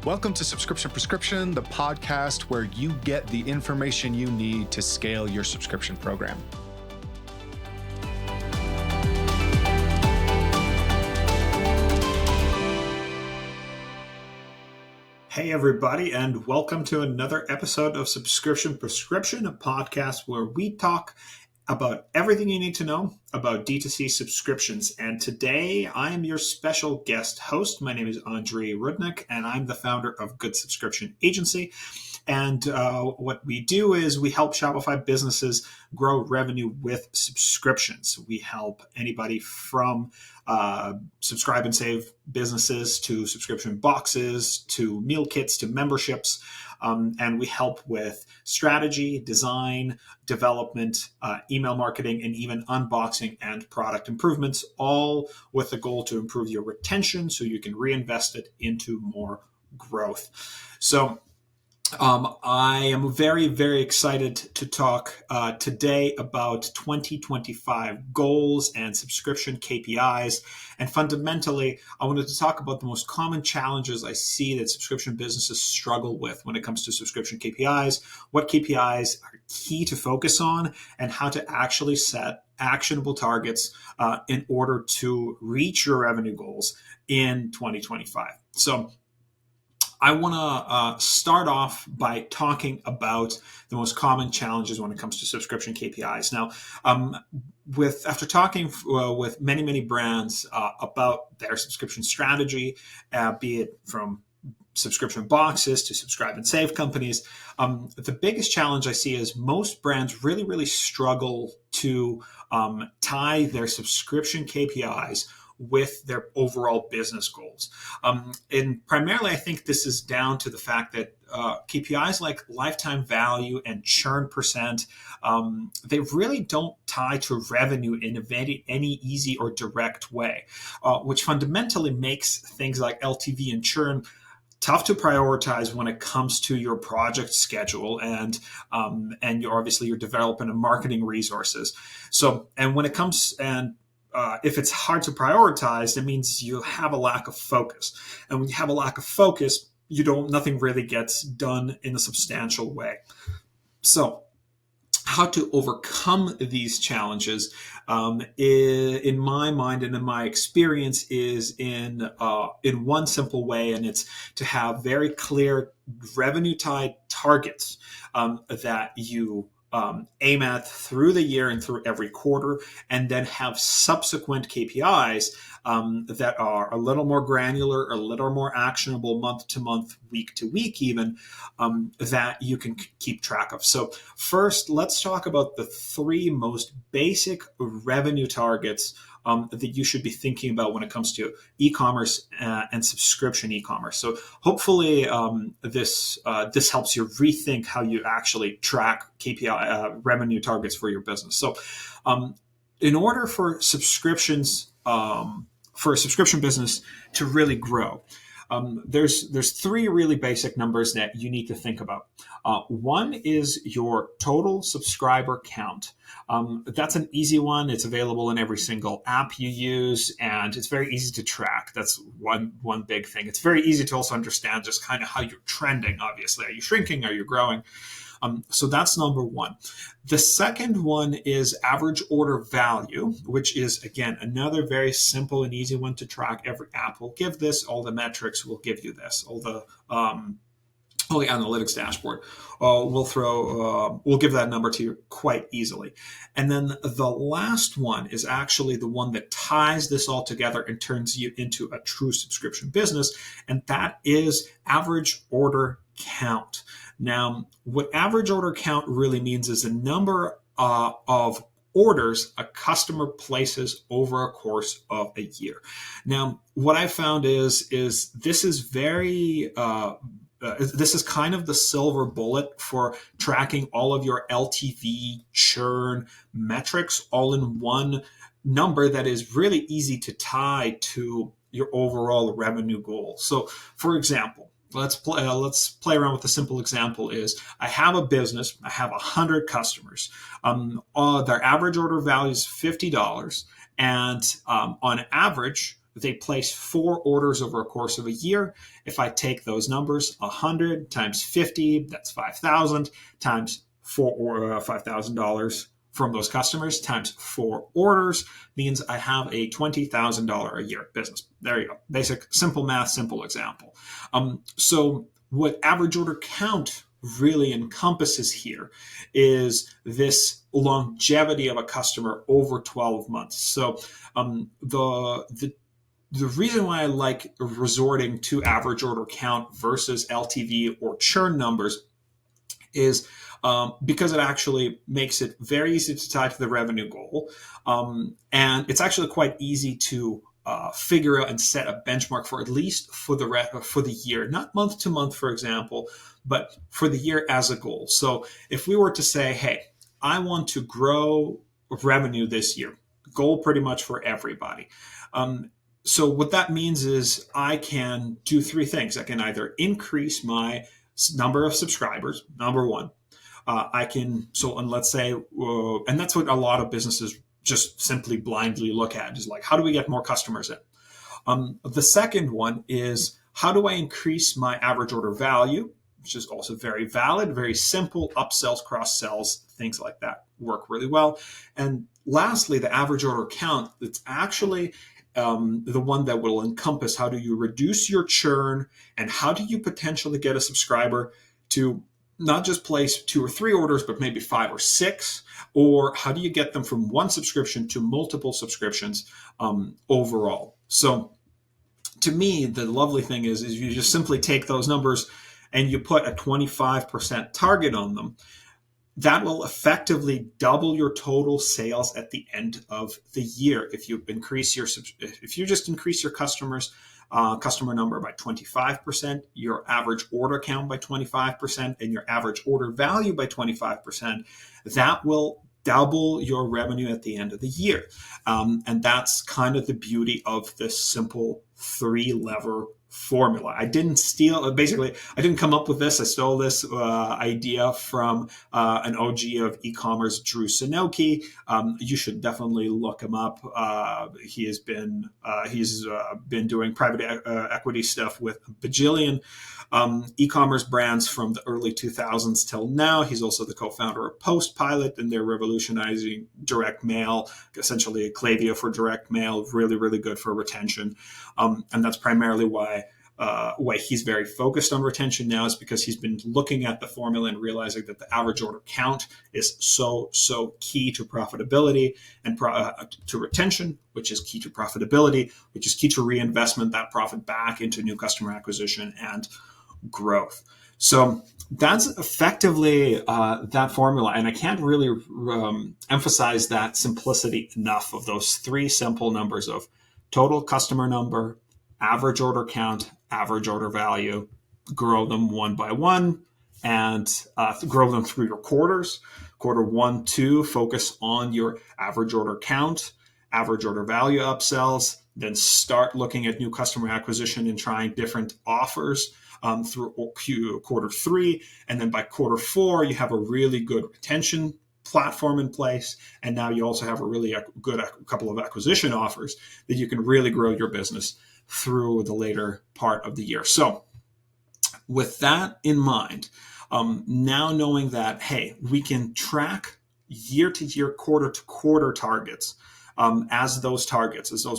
Welcome to Subscription Prescription, the podcast where you get the information you need to scale your subscription program. Hey everybody, and welcome to another episode of Subscription Prescription, a podcast where we talk about everything you need to know about D2C subscriptions. And today I am your special guest host. My name is Andriy Rudnyk, and I'm the founder of Good Subscription Agency. And what we do is we help Shopify businesses grow revenue with subscriptions. We help anybody from subscribe and save businesses to subscription boxes, to meal kits, to memberships. And we help with strategy, design, development, email marketing, and even unboxing and product improvements, all with the goal to improve your retention so you can reinvest it into more growth. So I am very, very excited to talk today about 2025 goals and subscription KPIs. And fundamentally, I wanted to talk about the most common challenges I see that subscription businesses struggle with when it comes to subscription KPIs, what KPIs are key to focus on, and how to actually set actionable targets in order to reach your revenue goals in 2025. So I want to start off by talking about the most common challenges when it comes to subscription KPIs. Now, after talking with many brands about their subscription strategy, be it from subscription boxes to subscribe and save companies, the biggest challenge I see is most brands really struggle to tie their subscription KPIs with their overall business goals. And primarily, I think this is down to the fact that KPIs like lifetime value and churn percent, they really don't tie to revenue in any easy or direct way, which fundamentally makes things like LTV and churn tough to prioritize when it comes to your project schedule and you're developing and marketing resources. So, and when it comes if it's hard to prioritize, it means you have a lack of focus. And when you have a lack of focus, nothing really gets done in a substantial way. So how to overcome these challenges, in my mind and in my experience, is in one simple way, and it's to have very clear revenue-tied targets that you aim at through the year and through every quarter, and then have subsequent KPIs that are a little more granular, a little more actionable month to month, week to week even, that you can keep track of. So first, let's talk about the three most basic revenue targets that you should be thinking about when it comes to e-commerce and subscription e-commerce. So hopefully this helps you rethink how you actually track KPI revenue targets for your business. So in order for subscriptions, for a subscription business to really grow, there's three really basic numbers that you need to think about. One is your total subscriber count. That's an easy one. It's available in every single app you use, and it's very easy to track. That's one big thing. It's very easy to also understand just kind of how you're trending, obviously. Are you shrinking? Are you growing? So that's number one. The second one is average order value, which is, again, another very simple and easy one to track. Every app will give this. All the metrics will give you this. All the analytics dashboard we'll give that number to you quite easily. And then the last one is actually the one that ties this all together and turns you into a true subscription business, and that is average order count. Now, what average order count really means is the number of orders a customer places over a course of a year. Now, what I found is this is very this is kind of the silver bullet for tracking all of your LTV, churn metrics all in one number that is really easy to tie to your overall revenue goal. So, for example, let's play around with a simple example. Is I have a business, I have 100 customers. Their average order value is $50, and on average, they place 4 orders over a course of a year. If I take those numbers, 100 times 50, that's 5,000 times 4 or $5,000 from those customers times 4 orders means I have a $20,000 a year business. There you go. Basic, simple math, simple example. So what average order count really encompasses here is this longevity of a customer over 12 months. So the reason why I like resorting to average order count versus LTV or churn numbers is because it actually makes it very easy to tie to the revenue goal. And it's actually quite easy to figure out and set a benchmark for at least for the year, not month to month, for example, but for the year as a goal. So if we were to say, hey, I want to grow revenue this year, goal pretty much for everybody. So what that means is I can do 3 things. I can either increase my number of subscribers, number one. And let's say, and that's what a lot of businesses just simply blindly look at, is like, how do we get more customers in? The second one is, how do I increase my average order value, which is also very valid, very simple, upsells, cross sells, things like that work really well. And lastly, the average order count, that's actually the one that will encompass how do you reduce your churn and how do you potentially get a subscriber to not just place 2 or 3 orders, but maybe 5 or 6, or how do you get them from one subscription to multiple subscriptions overall? So to me, the lovely thing is you just simply take those numbers and you put a 25% target on them. That will effectively double your total sales at the end of the year. If you just increase your customer number by 25%, your average order count by 25%, and your average order value by 25%, that will double your revenue at the end of the year. And that's kind of the beauty of this simple 3-lever formula. I didn't come up with this. I stole this idea from an OG of e-commerce, Drew Sanoki. You should definitely look him up. He's been doing private equity stuff with a bajillion e-commerce brands from the early 2000s till now. He's also the co-founder of Postpilot, and they're revolutionizing direct mail, essentially a Klaviyo for direct mail, really, really good for retention. And that's primarily why he's very focused on retention now, is because he's been looking at the formula and realizing that the average order count is so key to profitability and to retention, which is key to profitability, which is key to reinvestment, that profit back into new customer acquisition and growth. So that's effectively that formula. And I can't really emphasize that simplicity enough of those 3 simple numbers of total customer number, average order count, average order value, grow them one by one, and grow them through your quarters. Quarter 1, 2, focus on your average order count, average order value upsells, then start looking at new customer acquisition and trying different offers through quarter 3. And then by quarter 4, you have a really good retention platform in place. And now you also have a really good couple of acquisition offers that you can really grow your business through the later part of the year. So with that in mind, now knowing that, hey, we can track year to year, quarter to quarter targets as those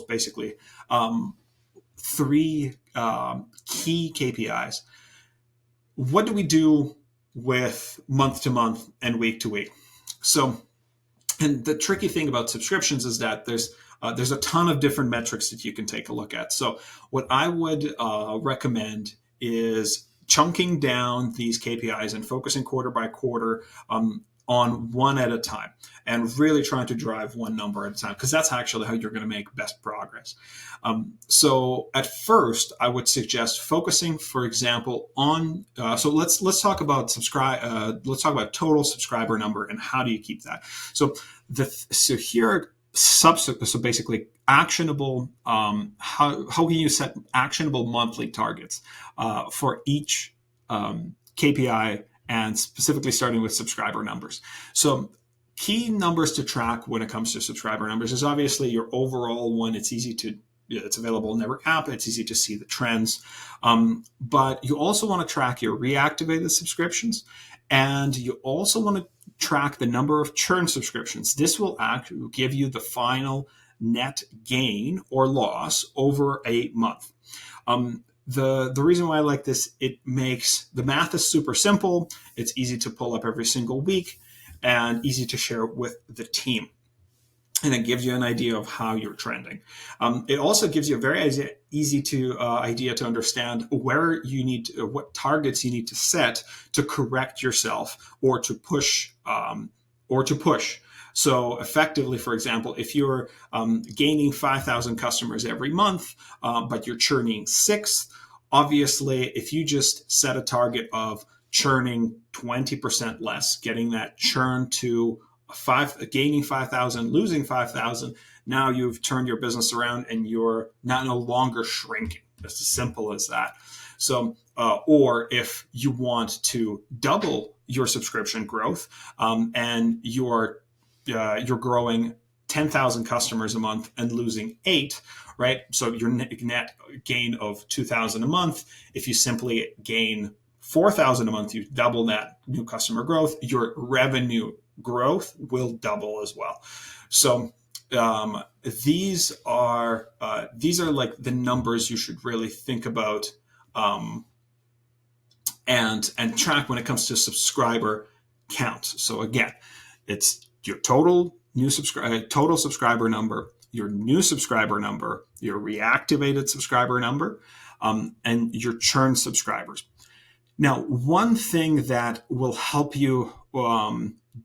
basically 3 key KPIs. What do we do with month to month and week to week? So, and the tricky thing about subscriptions is that there's a ton of different metrics that you can take a look at. So what I would recommend is chunking down these KPIs and focusing quarter by quarter on one at a time, and really trying to drive one number at a time, because that's actually how you're going to make best progress. So at first, I would suggest focusing, for example, on. So let's talk about let's talk about total subscriber number and how do you keep that. So here. So basically actionable, how can you set actionable monthly targets for each KPI, and specifically starting with subscriber numbers. So key numbers to track when it comes to subscriber numbers is obviously your overall one. It's easy to it's available in every app. It's easy to see the trends. But you also want to track your reactivated subscriptions, and you also want to track the number of churn subscriptions. This will give you the final net gain or loss over a month. The reason why I like this, it makes the math is super simple. It's easy to pull up every single week and easy to share with the team. And it gives you an idea of how you're trending. It also gives you a very easy idea to understand where you need to, what targets you need to set to correct yourself or to push. So effectively, for example, if you're gaining 5,000 customers every month, but you're churning 6, obviously, if you just set a target of churning 20% less, getting that churn to gaining 5,000, losing 5,000, now you've turned your business around and you're no longer shrinking. It's as simple as that. So, or if you want to double your subscription growth, and you're growing 10,000 customers a month and losing 8, right? So your net gain of 2,000 a month. If you simply gain 4,000 a month, you double that new customer growth. Your revenue growth will double as well. So these are like the numbers you should really think about and track when it comes to subscriber count. So again, it's your total subscriber number, your new subscriber number, your reactivated subscriber number, and your churn subscribers. Now, one thing that will help you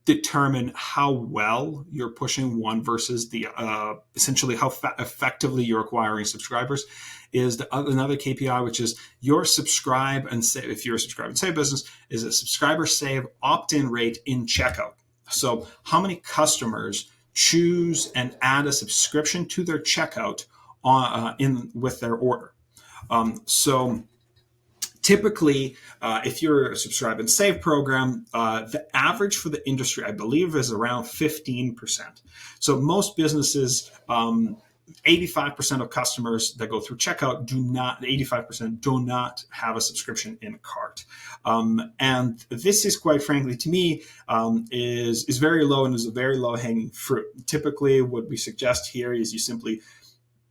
determine how well you're pushing one versus the essentially how effectively you're acquiring subscribers is another KPI, which is your subscribe and save. If you're a subscribe and save business, is a subscriber save opt-in rate in checkout. So how many customers choose and add a subscription to their checkout with their order? So typically, if you're a subscribe and save program, the average for the industry, I believe, is around 15%. So most businesses, 85% of customers that go through checkout 85% do not have a subscription in a cart. And this is, quite frankly, to me, is very low and is a very low hanging fruit. Typically, what we suggest here is you simply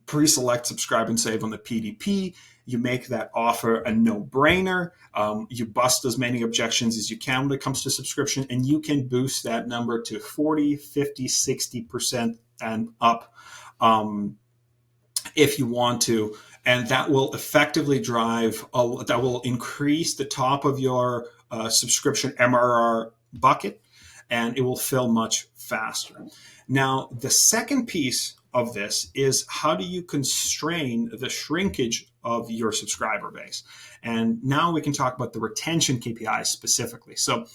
pre-select subscribe and save on the PDP. You make that offer a no-brainer. You bust as many objections as you can when it comes to subscription, and you can boost that number to 40, 50, 60% and up if you want to. And that will effectively that will increase the top of your subscription MRR bucket, and it will fill much faster. Now, the second piece of this is how do you constrain the shrinkage of your subscriber base? And now we can talk about the retention KPIs specifically. So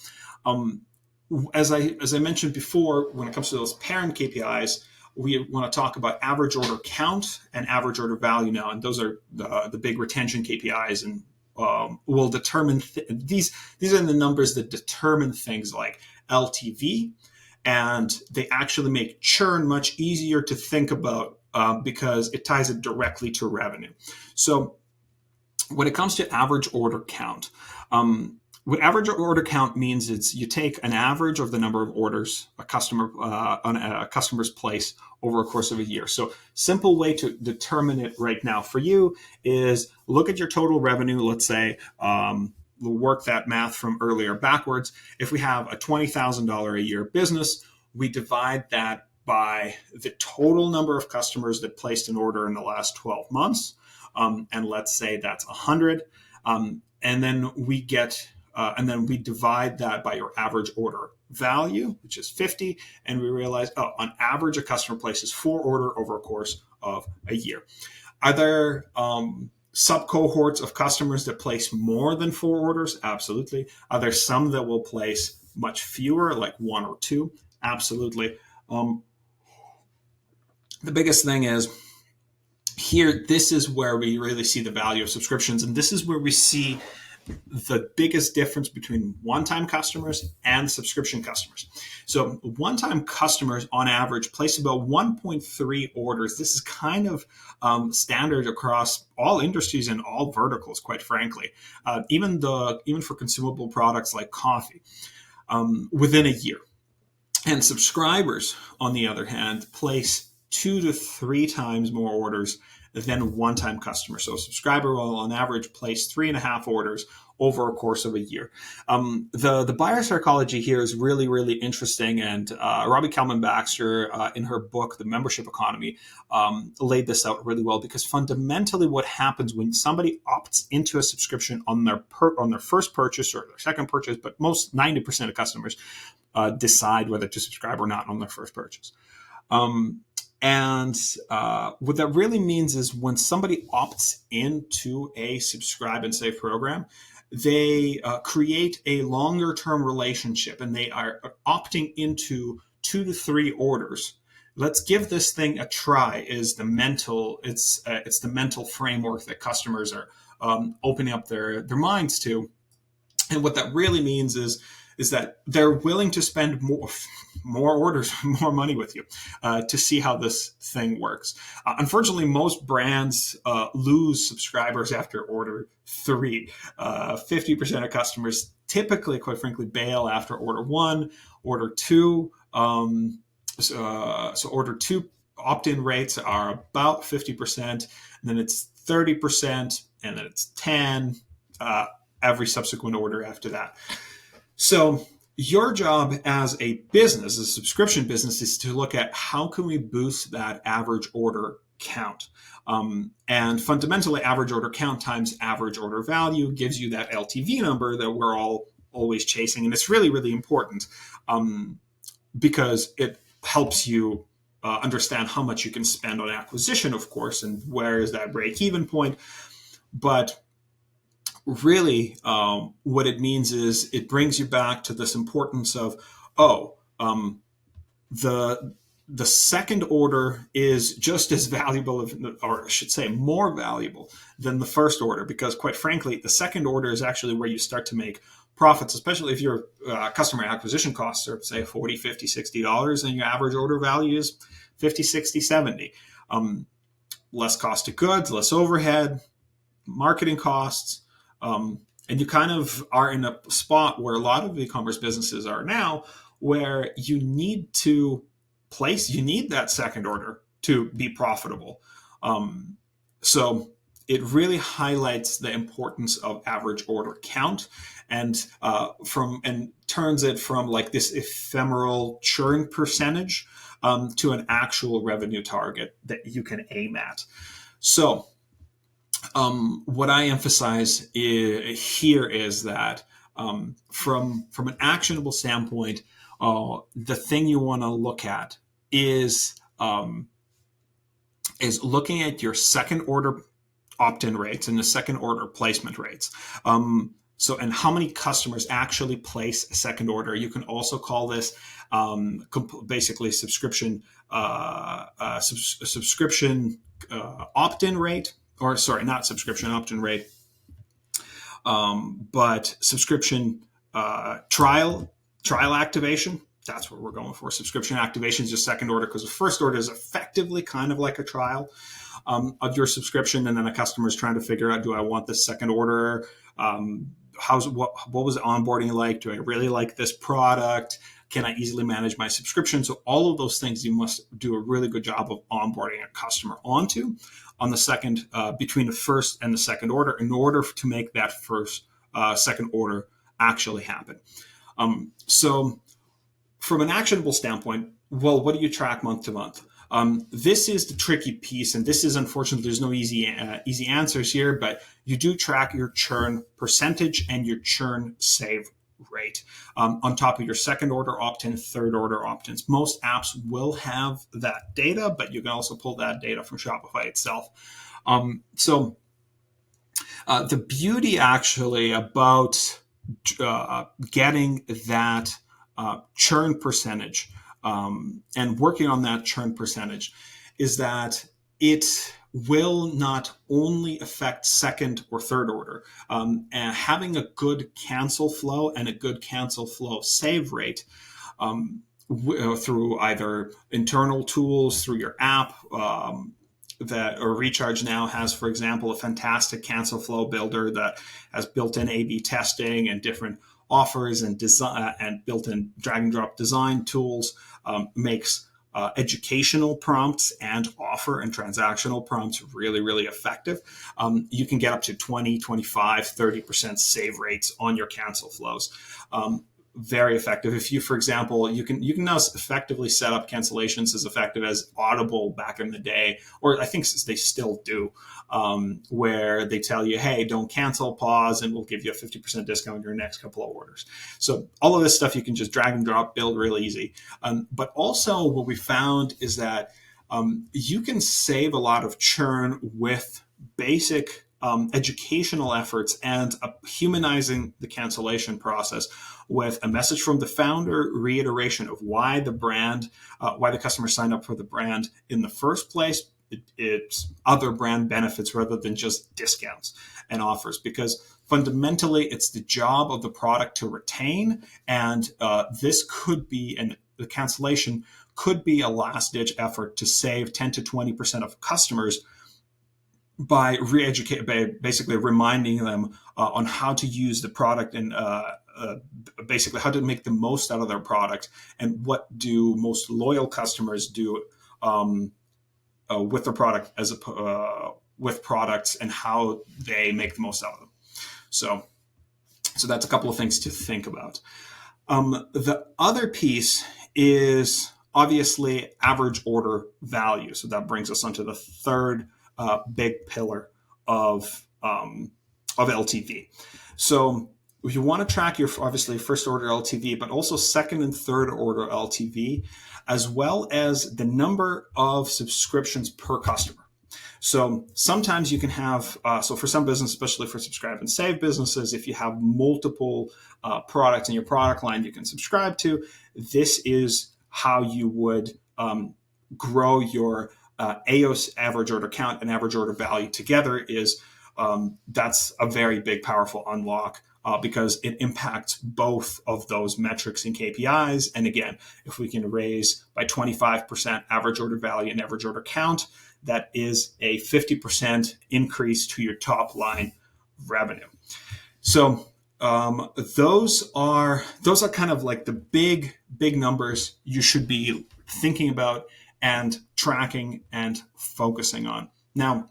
as I mentioned before, when it comes to those parent KPIs, we want to talk about average order count and average order value now. And those are the big retention KPIs, and will determine these are the numbers that determine things like LTV, and they actually make churn much easier to think about because it ties it directly to revenue. So when it comes to average order count, what average order count means is you take an average of the number of orders a customer's place over a course of a year. So simple way to determine it right now for you is look at your total revenue. Let's say we'll work that math from earlier backwards. If we have a $20,000 a year business, we divide that by the total number of customers that placed an order in the last 12 months. And let's say that's 100. And then we divide that by your average order value, which is 50. And we realize, on average, a customer places 4 orders over a course of a year. Are there sub-cohorts of customers that place more than 4 orders? Absolutely. Are there some that will place much fewer, like 1 or 2? Absolutely. The biggest thing is here, this is where we really see the value of subscriptions. And this is where we see the biggest difference between one-time customers and subscription customers. So one-time customers on average place about 1.3 orders. This is kind of standard across all industries and all verticals, quite frankly, even for consumable products like coffee, within a year. And subscribers, on the other hand, place 2 to 3 times more orders than one-time customers. So a subscriber will, on average, place 3.5 orders over a course of a year. The buyer psychology here is really, really interesting. And Robbie Kalman-Baxter, in her book, The Membership Economy, laid this out really well, because fundamentally what happens when somebody opts into a subscription on their first purchase or their second purchase, but most 90% of customers decide whether to subscribe or not on their first purchase. And what that really means is when somebody opts into a subscribe and save program, they create a longer term relationship, and they are opting into 2 to 3 orders. Let's give this thing a try is the mental, it's the mental framework that customers are opening up their minds to. And what that really means is that they're willing to spend more orders, more money with you to see how this thing works. Unfortunately, most brands lose subscribers after order 3. 50% of customers typically, quite frankly, bail after order 1, order 2. So order 2 opt-in rates are about 50%, and then it's 30%, and then it's 10%. Every subsequent order after that. So your job as a business, a subscription business, is to look at how can we boost that average order count. And fundamentally, average order count times average order value gives you that LTV number that we're all always chasing. And it's really, really important because it helps you understand how much you can spend on acquisition, of course, and where is that break-even point. But really, what it means is it brings you back to this importance of, the second order is just as valuable, or I should say more valuable than the first order, because quite frankly, the second order is actually where you start to make profits, especially if your customer acquisition costs are, say, $40, $50, $60, and your average order value is $50, $60, $70. Less cost of goods, less overhead, marketing costs. And you kind of are in a spot where a lot of e-commerce businesses are now, where you need that second order to be profitable. So it really highlights the importance of average order count, and turns it from like this ephemeral churn percentage to an actual revenue target that you can aim at. So what I emphasize here is that from an actionable standpoint, the thing you want to look at is looking at your second order opt-in rates and the second order placement rates. And how many customers actually place a second order. You can also call this basically subscription opt-in rate. Or sorry, not subscription opt-in rate, but subscription trial activation. That's what we're going for. Subscription activation is your second order, because the first order is effectively kind of like a trial of your subscription, and then a customer is trying to figure out, do I want this second order? What was the onboarding like? Do I really like this product? Can I easily manage my subscription? So all of those things you must do a really good job of onboarding a customer onto on the second, between the first and the second order, in order to make that second order actually happen. So from an actionable standpoint, well, what do you track month to month? This is the tricky piece, and this is, unfortunately, there's no easy answers here, but you do track your churn percentage and your churn save rate on top of your second order opt-in, third order opt-ins. Most apps will have that data, but you can also pull that data from Shopify itself. The beauty actually about getting that churn percentage and working on that churn percentage is that it will not only affect second or third order. And having a good cancel flow and a good cancel flow save rate through either internal tools, through your app, that or Recharge Now has, for example, a fantastic cancel flow builder that has built-in A/B testing and different offers and design and built-in drag and drop design tools, makes educational prompts and offer and transactional prompts really, really effective. You can get up to 20, 25, 30% save rates on your cancel flows. Very effective. If you, for example, you can now effectively set up cancellations as effective as Audible back in the day, or I think they still do, where they tell you, hey, don't cancel, pause, and we'll give you a 50% discount on your next couple of orders. So all of this stuff you can just drag and drop, build real easy. But also what we found is that you can save a lot of churn with basic educational efforts and humanizing the cancellation process with a message from the founder, reiteration of why the brand, why the customer signed up for the brand in the first place. It's other brand benefits rather than just discounts and offers, because fundamentally it's the job of the product to retain. And this could be, and the cancellation could be a last ditch effort to save 10 to 20% of customers by basically reminding them on how to use the product and basically how to make the most out of their product, and what do most loyal customers do with the product with products, and how they make the most out of them. So that's a couple of things to think about. The other piece is obviously average order value. So that brings us onto the third big pillar of LTV. So you want to track your obviously first order LTV, but also second and third order LTV, as well as the number of subscriptions per customer. So sometimes you can have, so for some business, especially for subscribe and save businesses, if you have multiple products in your product line you can subscribe to, this is how you would grow your AOS, average order count, and average order value together. Is that's a very big, powerful unlock because it impacts both of those metrics and KPIs. And again, if we can raise by 25% average order value and average order count, that is a 50% increase to your top line revenue. So those are kind of like the big numbers you should be thinking about and tracking and focusing on. Now,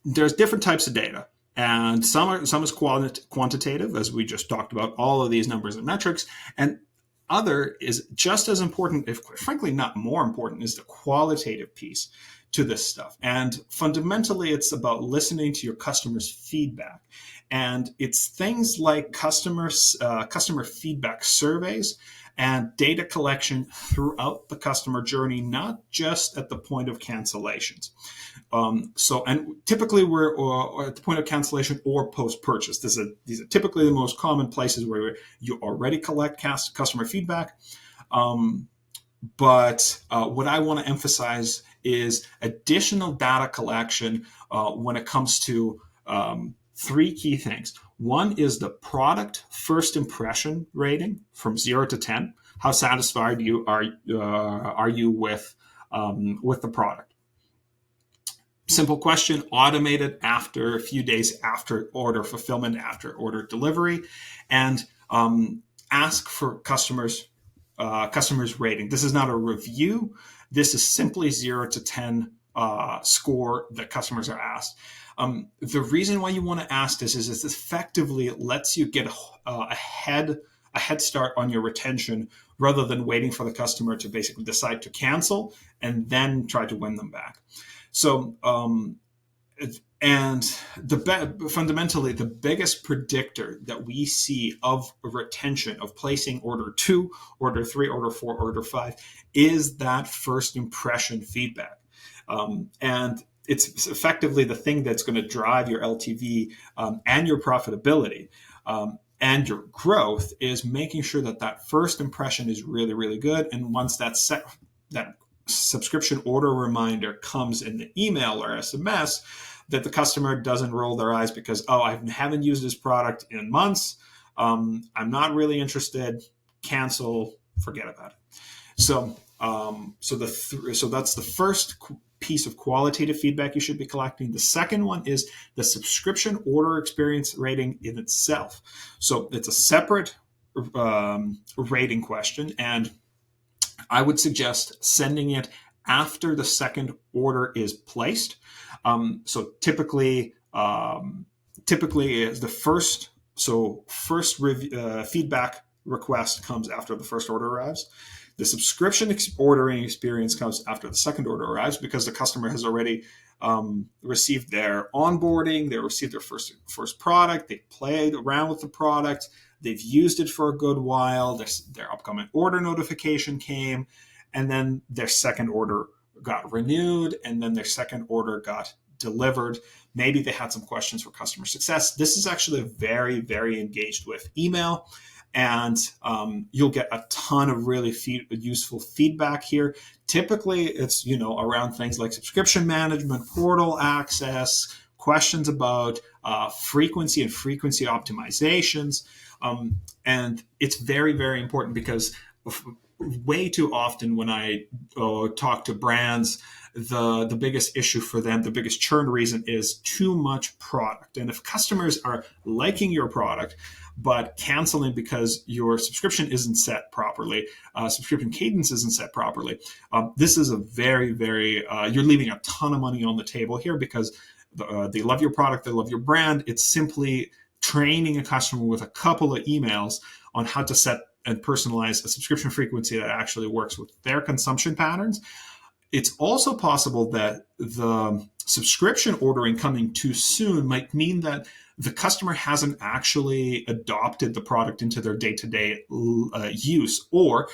there's different types of data, and some is quantitative, as we just talked about, all of these numbers and metrics, and other is just as important, if frankly not more important, is the qualitative piece to this stuff. And fundamentally, it's about listening to your customers' feedback. And it's things like customer feedback surveys and data collection throughout the customer journey, not just at the point of cancellations. And typically we're at the point of cancellation or post-purchase. These are typically the most common places where you already collect customer feedback. But what I want to emphasize is additional data collection when it comes to three key things. One is the product first impression rating from 0 to 10. How satisfied are you with the product? Simple question, automated after a few days after order fulfillment, after order delivery, and ask for customers rating. This is not a review. This is simply 0 to 10 score that customers are asked. The reason why you want to ask this is it effectively lets you get a head start on your retention, rather than waiting for the customer to basically decide to cancel and then try to win them back. So, fundamentally, the biggest predictor that we see of retention, of placing order 2, order 3, order 4, order 5, is that first impression feedback. And it's effectively the thing that's going to drive your LTV and your profitability and your growth, is making sure that first impression is really, really good. And once that's set, that subscription order reminder comes in the email or SMS, that the customer doesn't roll their eyes because, oh, I haven't used this product in months. I'm not really interested. Cancel. Forget about it. So that's the first piece of qualitative feedback you should be collecting. The second one is the subscription order experience rating in itself. So it's a separate rating question, and I would suggest sending it after the second order is placed. So typically is the first feedback request comes after the first order arrives. The subscription ordering experience comes after the second order arrives, because the customer has already received their onboarding, they received their first product, they played around with the product, they've used it for a good while, their upcoming order notification came, and then their second order got renewed, and then their second order got delivered. Maybe they had some questions for customer success. This is actually very, very engaged with email. And you'll get a ton of really useful feedback here. Typically, it's around things like subscription management, portal access, questions about frequency and frequency optimizations. And it's very, very important, because way too often when I talk to brands, the biggest issue for them, the biggest churn reason, is too much product. And if customers are liking your product but canceling because your subscription isn't set properly, subscription cadence isn't set properly, this is a very, very, you're leaving a ton of money on the table here, because they love your product, they love your brand. It's simply training a customer with a couple of emails on how to set and personalize a subscription frequency that actually works with their consumption patterns. It's also possible that the subscription ordering coming too soon might mean that the customer hasn't actually adopted the product into their day-to-day use, or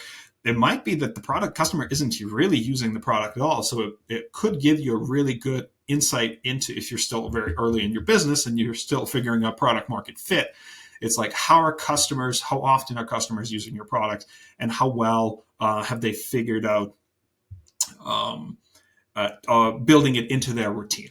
it might be that the customer isn't really using the product at all. So it could give you a really good insight into, if you're still very early in your business and you're still figuring out product market fit, it's like, how often are customers using your product, and how well have they figured out building it into their routine.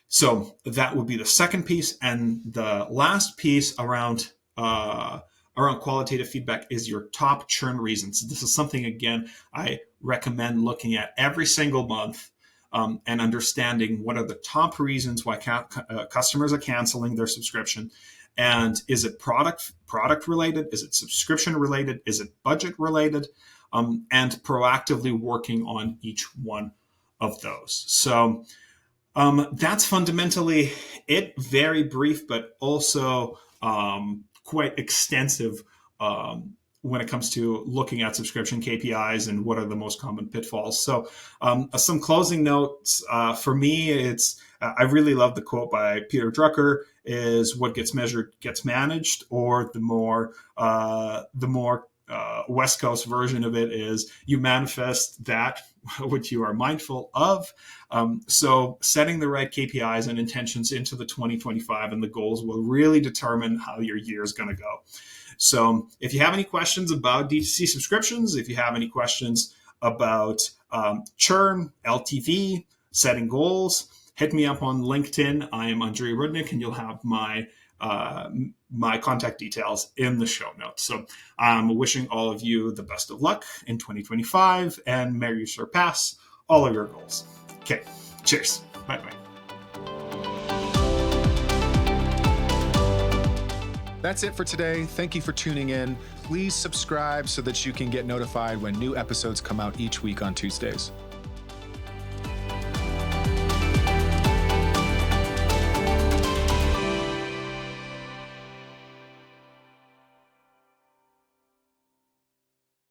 So that would be the second piece. And the last piece around qualitative feedback is your top churn reasons. This is something, again, I recommend looking at every single month, and understanding what are the top reasons why customers are canceling their subscription. And is it product related? Is it subscription related? Is it budget related? And proactively working on each one of those. So that's fundamentally it. Very brief, but also quite extensive when it comes to looking at subscription KPIs and what are the most common pitfalls. So some closing notes for me, it's I really love the quote by Peter Drucker, is what gets measured gets managed, or the more West Coast version of it is you manifest that which you are mindful of. So setting the right KPIs and intentions into the 2025 and the goals will really determine how your year is going to go. So if you have any questions about D2C subscriptions, if you have any questions about churn, LTV, setting goals, hit me up on LinkedIn. I am Andriy Rudnyk, and you'll have my contact details in the show notes. So I'm wishing all of you the best of luck in 2025, and may you surpass all of your goals. Okay, cheers. Bye-bye. That's it for today. Thank you for tuning in. Please subscribe so that you can get notified when new episodes come out each week on Tuesdays.